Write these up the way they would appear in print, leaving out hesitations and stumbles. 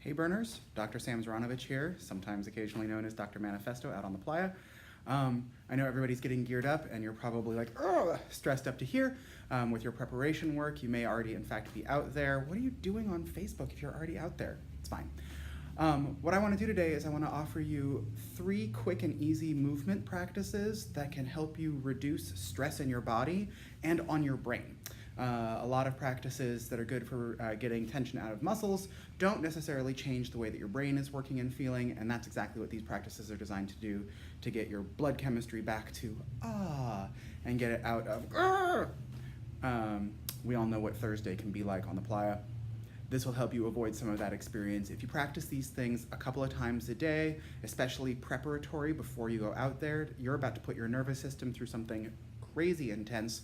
Hey burners, Dr. Sam Zranovich here, sometimes occasionally known as Dr. Manifesto out on the playa. I know everybody's getting geared up and you're probably like, stressed up to here with your preparation work. You may already in fact be out there. What are you doing on Facebook if you're already out there? It's fine. What I want to do today is I want to offer you 3 quick and easy movement practices that can help you reduce stress in your body and on your brain. A lot of practices that are good for getting tension out of muscles don't necessarily change the way that your brain is working and feeling, and that's exactly what these practices are designed to do, to get your blood chemistry back to and get it out of we all know what Thursday can be like on the playa. This will help you avoid some of that experience. If you practice these things a couple of times a day, especially preparatory before you go out there, you're about to put your nervous system through something crazy intense.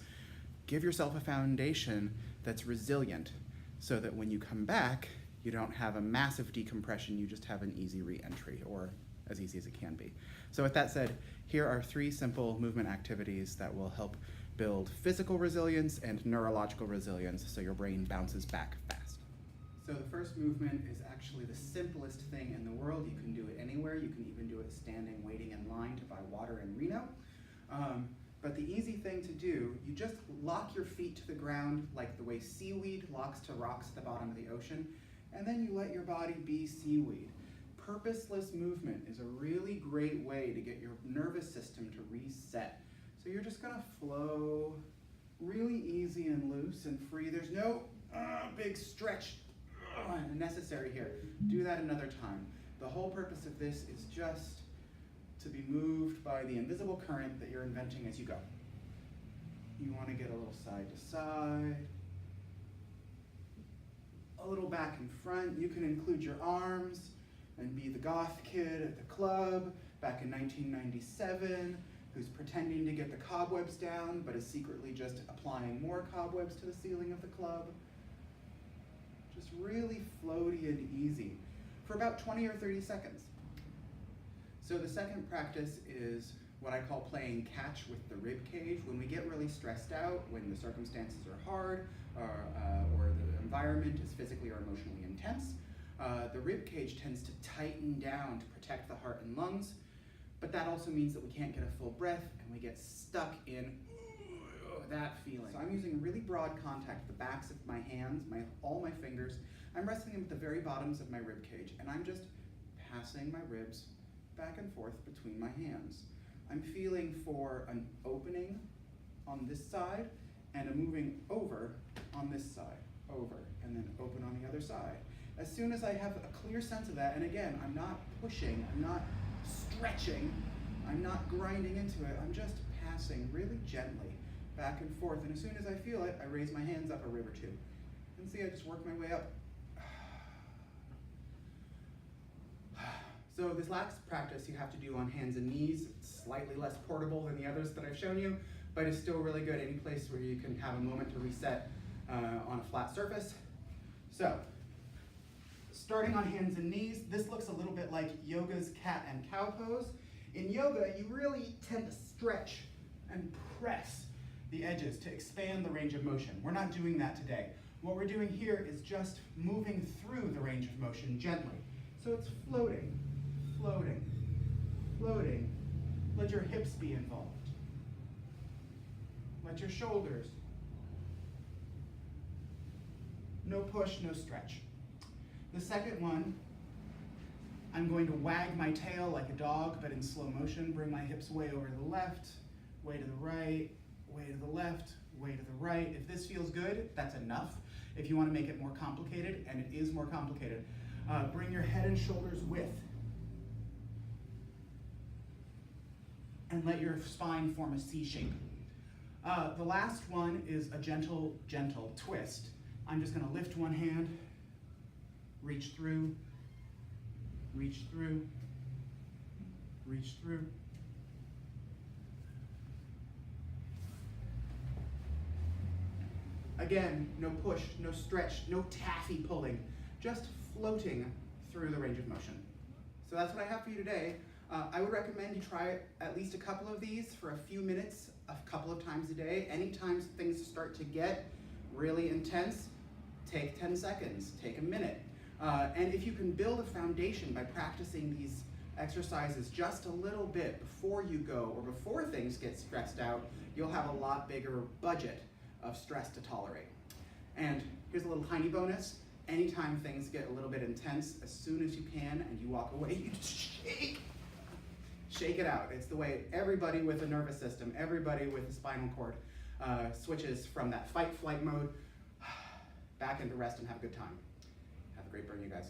Give yourself a foundation that's resilient so that when you come back, you don't have a massive decompression, you just have an easy re-entry, or as easy as it can be. So with that said, here are 3 simple movement activities that will help build physical resilience and neurological resilience so your brain bounces back fast. So the first movement is actually the simplest thing in the world. You can do it anywhere. You can even do it standing, waiting in line to buy water in Reno. But the easy thing to do, you just lock your feet to the ground like the way seaweed locks to rocks at the bottom of the ocean, and then you let your body be seaweed. Purposeless movement is a really great way to get your nervous system to reset. So you're just gonna flow really easy and loose and free. There's no big stretch necessary here. Do that another time. The whole purpose of this is just to be moved by the invisible current that you're inventing as you go. You want to get a little side to side, a little back and front. You can include your arms and be the goth kid at the club back in 1997 who's pretending to get the cobwebs down but is secretly just applying more cobwebs to the ceiling of the club. Just really floaty and easy for about 20 or 30 seconds. So the second practice is what I call playing catch with the rib cage. When we get really stressed out, when the circumstances are hard, or the environment is physically or emotionally intense, the rib cage tends to tighten down to protect the heart and lungs, but that also means that we can't get a full breath and we get stuck in that feeling. So I'm using really broad contact, the backs of my hands, all my fingers. I'm resting them at the very bottoms of my rib cage, and I'm just passing my ribs back and forth between my hands. I'm feeling for an opening on this side and a moving over on this side, over, and then open on the other side. As soon as I have a clear sense of that, and again, I'm not pushing, I'm not stretching, I'm not grinding into it, I'm just passing really gently back and forth, and as soon as I feel it, I raise my hands up a rib or 2. And see, I just work my way up. So this last practice you have to do on hands and knees. It's slightly less portable than the others that I've shown you, but it's still really good any place where you can have a moment to reset on a flat surface. So, starting on hands and knees, this looks a little bit like yoga's cat and cow pose. In yoga, you really tend to stretch and press the edges to expand the range of motion. We're not doing that today. What we're doing here is just moving through the range of motion gently. So it's floating. Floating, floating. Let your hips be involved. Let your shoulders. No push, no stretch. The second one, I'm going to wag my tail like a dog, but in slow motion. Bring my hips way over to the left, way to the right, way to the left, way to the right. If this feels good, that's enough. If you want to make it more complicated, and it is more complicated, bring your head and shoulders width. And let your spine form a C shape. The last one is a gentle, gentle twist. I'm just gonna lift one hand, reach through, reach through, reach through. Again, no push, no stretch, no taffy pulling, just floating through the range of motion. So that's what I have for you today. I would recommend you try at least a couple of these for a few minutes, a couple of times a day. Anytime things start to get really intense, take 10 seconds, take a minute. And if you can build a foundation by practicing these exercises just a little bit before you go or before things get stressed out, you'll have a lot bigger budget of stress to tolerate. And here's a little tiny bonus. Anytime things get a little bit intense, as soon as you can and you walk away, you just shake. Shake it out. It's the way everybody with a nervous system, everybody with a spinal cord switches from that fight-flight mode back into rest and have a good time. Have a great burn, you guys.